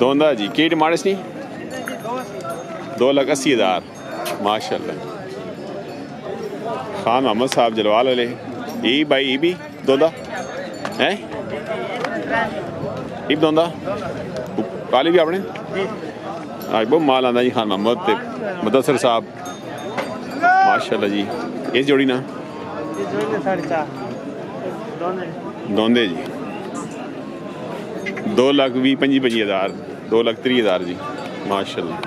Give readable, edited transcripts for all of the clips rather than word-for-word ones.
दोंदा जी की डिमांड इसकी 2,80,000 माशाल्लाह। खान मोहम्मद साहब जलवाल वाले ई भाई ई भी दोंदा है ई दोंदा काली भी अपने आज बहुत माल आंदा जी खान मोहम्मद ते मुदस्सर साहब माशाल्लाह जी। इस जोड़ी ना दोंदे जी 2,20,25,000 2,30,000 जी माशाल्लाह।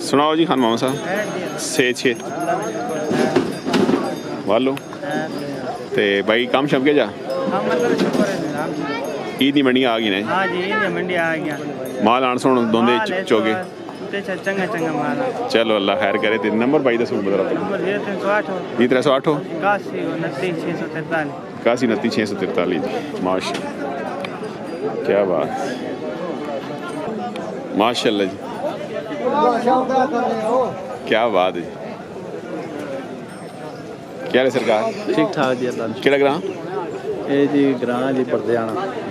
सुनाओ जी खान मोहम्मद साहब से छे वालो ते भाई काम शम के जा ईद दी मंडी आ गई ने। हां जी ईद दी मंडी आ गया माल आन सुन दोंदे चोगे चंगा चंगा माल। चलो अल्लाह खैर करे। ते नंबर भाई दसो बता नंबर 0308 308 81 29 643 जी माशाल्लाह क्या बात माशाल्लाह जी क्या बात है। क्या है सरकार ठीक ठाक जी केड़ा ग्रां ए जी ग्रां जी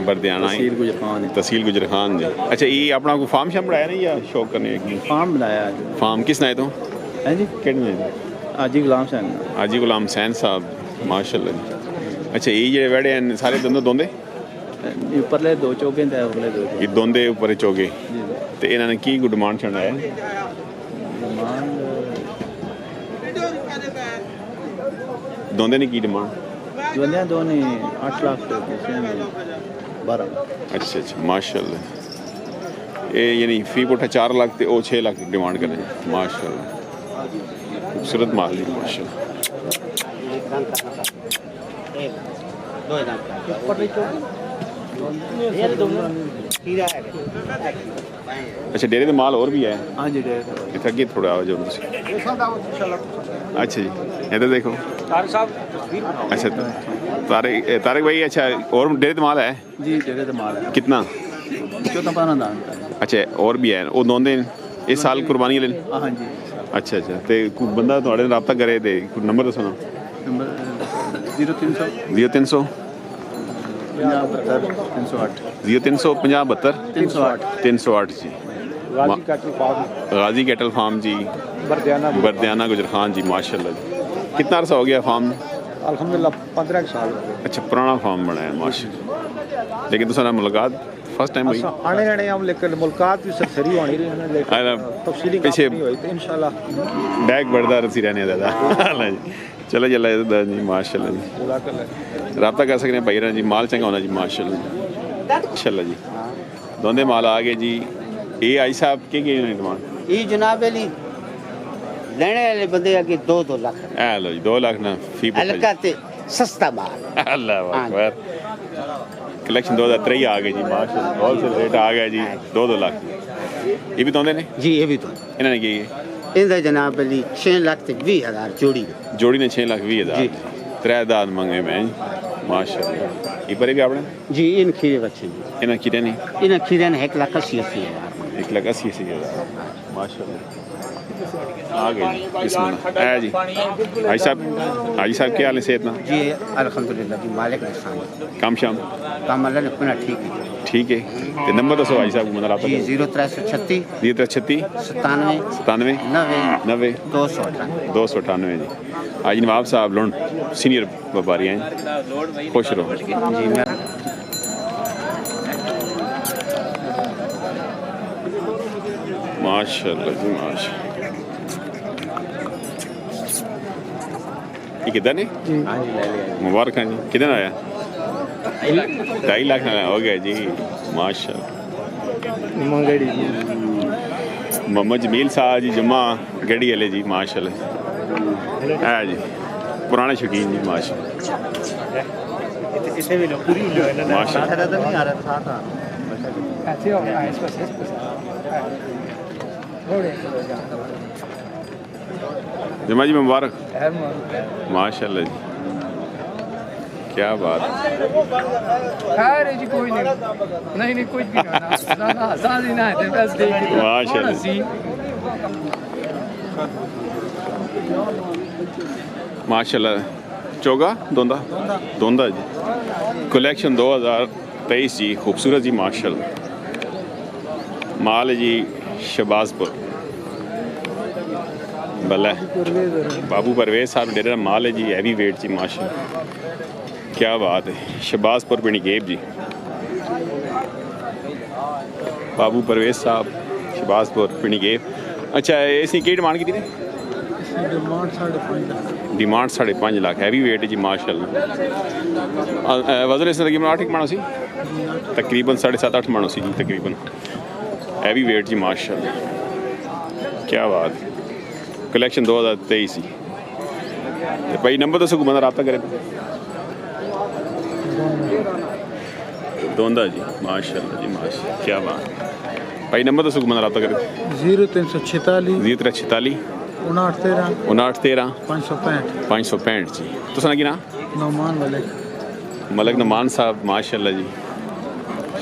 बरदियाना तहसील गुजर खान जी। अच्छा ये अपना को फार्म शाम बनाया नहीं या शौक करने फार्म बनाया फार्म किस नाए तो है जी केड़े आजी गुलाम सैन आजी गुलाम सैन साहब माशाल्लाह जी। अच्छा ये जेडे वेड़े हैं सारे दोंदे ऊपरले दो चौके ते उरले दो ये दोंदे ऊपर चौके ते इन्हां ने की को डिमांड छड़ा है डिमांड दोंदे ने की डिमांड दोने 8 लाख 12। अच्छा अच्छा माशाल्लाह ये यानी फी कोठा 4 लाख ते ओ 6 लाख डिमांड कर रहे हैं माशाल्लाह। खूबसूरत माल जी माशाल्लाह। अच्छा डेरे का माल और भी है हाँ जी डेरे इतना अगे थोड़ा आओ जो अच्छा जी इधर देखो अच्छा तारिक भाई अच्छा और डेरे का माल है जी डेरे का माल है कितना 14-15 दान अच्छा और भी है वो दोनों इस साल कुर्बानी ले हाँ जी अच्छा अच्छा तो कोई बंदा थोड़े रब्ता करे तो नंबर दसो ना नंबर 0300 0300 308 जी गाजी कैटल फार्म जी बरदियाना गुजर खान जी माशाल्लाह जी। कितना अर्सा हो गया फार्म अल्हम्दुलिल्लाह 15 साल। अच्छा पुराना फार्म बना है माशाल्लाह। लेकिन तुसां मुलाकात फर्स्ट टाइम हुई आने रहने हम लेकिन मुलाकात भी सरसरी होनी रही है लेकिन तफसीली पीछे हुई तो इंशाल्लाह बैग बढ़दा रसी रहने दादा चलो चलो जी माशाल्लाह जी रब्ता कर सकते हैं भाई जी माल चंगा होना जी माशाल्लाह माशाल्लाह जी। दोंदे माल आ गए जी। ये आई साहब के डिमांड ये जनाब अली लेने वाले बंदे के 2 लाख ए लो जी 2 लाख ना फी हल्का ते सस्ता माल अल्लाह अकबर कलेक्शन 2023 आ गई जी माशाल्लाह होलसेल रेट आ गया जी 2 लाख ये भी दोंदे ने जी ये भी तो इन्होंने की इंदा जनाब अली 6 लाख ते 20,000 जोड़ी ने 6,20,000 3 दाद मंगे में माशाल्लाह। ये पर भी आपने जी इन खीरे बच्चे इन्हें खीरे नहीं इन खीरे ने 1,80,000 1,80,000 माशाल्लाह आ गए जी बिस्मिल्लाह आया जी। हाजी साहब क्या हाल है सेहत ना जी अल्हम्दुलिल्लाह की मालिक ने शान काम शाम काम अल्लाह ने अपना ठीक है तो नंबर दसो हाजी साहब मतलब आप जी 0336 97 90 298 जी। आज नवाब साहब लुंड सीनियर व्यापारी हैं खुश रहो जी। माशाल्लाह जी माशाल्लाह। ये किधर नहीं मुबारक जी किधर आया 2.5 लाख हो गया जी माशाल्लाह। मोहम्मद जमील साहब जी जमा गड़ी वाले जी माशाल्लाह है जी पुराने शौकीन जी माशाल्लाह जमा जी मुबारक माशाल्लाह जी। क्या बात खैर जी कोई नहीं कुछ भी ना साजी ना है बस देख माशाल्लाह चोगा दोंदा जी कलेक्शन 2023 जी खूबसूरत जी माशाल्लाह माल है जी शहबाजपुर भला बाबू परवेज साहब डेरा माल है जी हैवी वेट जी माशाल्लाह क्या बात है शहबाजपुर पिंडी गेब जी बाबू परवेज साहब शहबाजपुर पिंडी गेब अच्छा इसकी की डिमांड की थी डिमांड 5.5 लाख हैवी वेट है जी माशाल्लाह वजन इसने तकरीबन 8 मानो सी तकरीबन 7.5-8 मानो सी जी तकरीबन हैवी वेट जी माशाल्लाह क्या बात कलेक्शन 2023 ही भाई नंबर तो सबको बंदा रब्ता करे दोंदा जी माशाल्लाह जी माशाल्लाह क्या बात भाई नंबर तो सबको बंदा रब्ता करे 0346 0346 5913 565 जी तुसा की ना मलक नमान साहब माशाल्लाह जी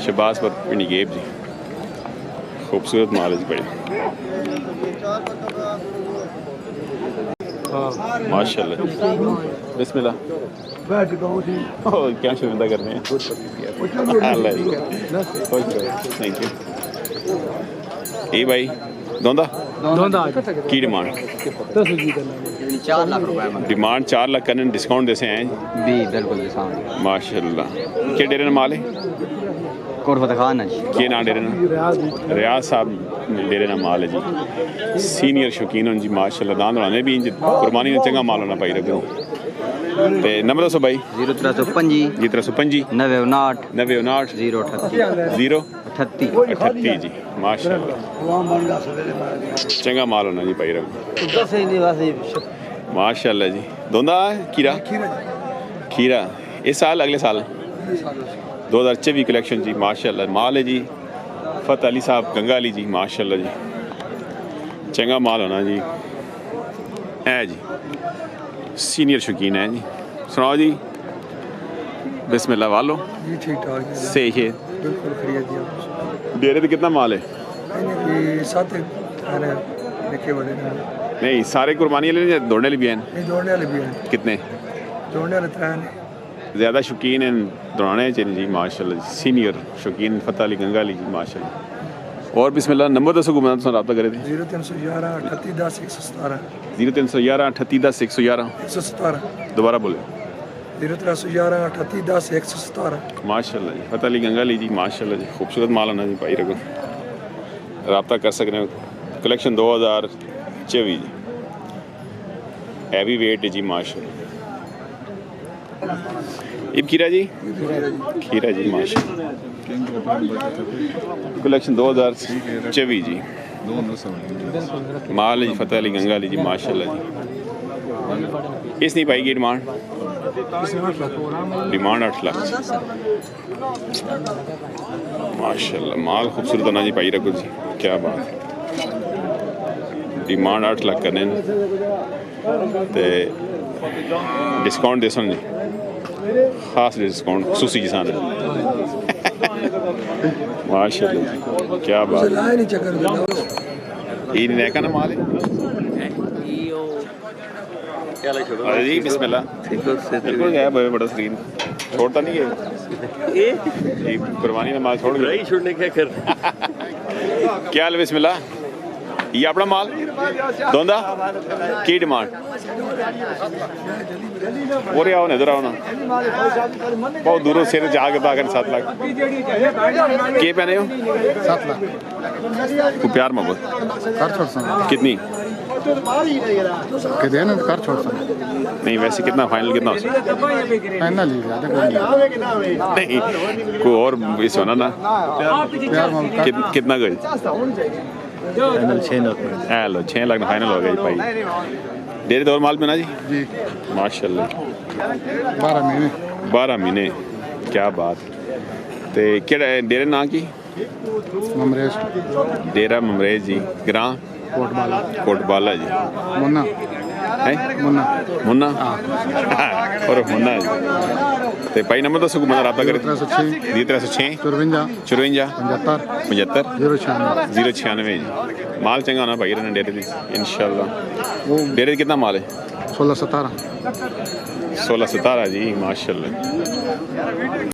शहबाजपुर पिंडी गेब जी खूबसूरत माल जी बड़े माशाल्लाह बिस्मिल्लाह क्या शुरू करने हैं थैंक यू ए भाई दोंदा की डिमांड 4 लाख रुपए डिमांड 4 लाख करने डिस्काउंट देसे हैं भी बिल्कुल डिस्काउंट माशाल्लाह क्या डेरे ना माल है कोटफतेह खान है जी के ना डेरे ना रियाज साहब डेरे ना माल है जी सीनियर शौकीन हैं जी माशाल्लाह दान दौड़ाने भी कुर्बानी ने चंगा माल होना पाई रखो ते नंबर दसो भाई 0355 99 038 जी माशाल्लाह चंगा माल होना जी पाई रखो माशाल्लाह जी दोंदा खीरा इस साल अगले साल 2024 कलेक्शन जी माशाल्लाह माल है जी फतेह अली साहब गंगाली जी माशाल्लाह जी चंगा माल होना जी है जी सीनियर शौकीन है जी सुनाओ जी बिस्मिल्लाह वालो जी ठीक ठाक सही है बिल्कुल खरीद दिया डेरे पे कितना माल है नहीं सारे कुर्बानी वाले दौड़ने वाले भी हैं दौड़ने वाले भी हैं कितने दौड़ने वाले 3 ज़्यादा शौकीन हैं दौड़ाने चाहिए जी माशाल्लाह सीनियर शौकीन फतेह अली गंगाली जी माशाल्लाह और बिस्मिल्लाह नंबर दसो को मैं रब्ता करे थे 0311 3810 0311 3810 111 दोबारा बोले 0311 3810 117 माशाल्लाह जी फतेह अली गंगाली जी माशाल्लाह जी खूबसूरत माल होना जी भाई रखो रब्ता कर सकते हैं कलेक्शन 2024 जी हैवी वेट है जी माशाल्लाह इब खीरा जी माशाल्लाह कलेक्शन 2024 जी माल जी फतेह अली गंगाली जी माशाल्लाह जी इस नहीं पाएगी डिमांड 8 लाख माशाल्लाह माल खूबसूरत होना जी पाई रखो जी क्या बात डिमांड 8 लाख करने ते डिस्काउंट दे सन जी खास डिस्काउंट खुसूसी किसान है माशाल्लाह क्या बात ये नैका ना माल है अरे जी बिस्मिल्लाह बिल्कुल गया बड़ा स्क्रीन छोड़ता नहीं है ये कुर्बानी में माल छोड़ गया छोड़ने क्या कर क्या हाल बिस्मिल्लाह ये अपना माल दोंदा की डिमांड और आओ ना इधर आओ ना बहुत दूरों से जाके पाकर 7 लाख के पहने हो 7 लाख को प्यार मोहब्बत कर छोड़ कितनी के देना कर छोड़ नहीं वैसे कितना फाइनल कितना हो फाइनल ही नहीं कोई और इस होना ना कितना गई 6 लाख फाइनल हो गया भाई डेरे दौर माल में ना जी माशाल्लाह 12 महीने क्या बात ते केड़ा डेरे ना की डेरा ममरेज जी ग्रां कोटबाला जी ਹੈ ਮੁੰਨਾ ਔਰ ਮੁੰਨਾ ਤੇ ਭਾਈ ਨੰਬਰ ਦੱਸੋ ਮੈਂ ਰਾਬਤਾ ਕਰੇ 306 54 75 096 ਜੀ ਮਾਲ ਚੰਗਾ ਹੋਣਾ ਭਾਈ ਇਹਨਾਂ ਡੇਰੇ ਦੀ ਇਨਸ਼ਾਅੱਲਾ ਡੇਰੇ ਕਿੰਨਾ ਮਾਲ ਹੈ 16-17 16-17 ਜੀ ਮਾਸ਼ਾਅੱਲਾ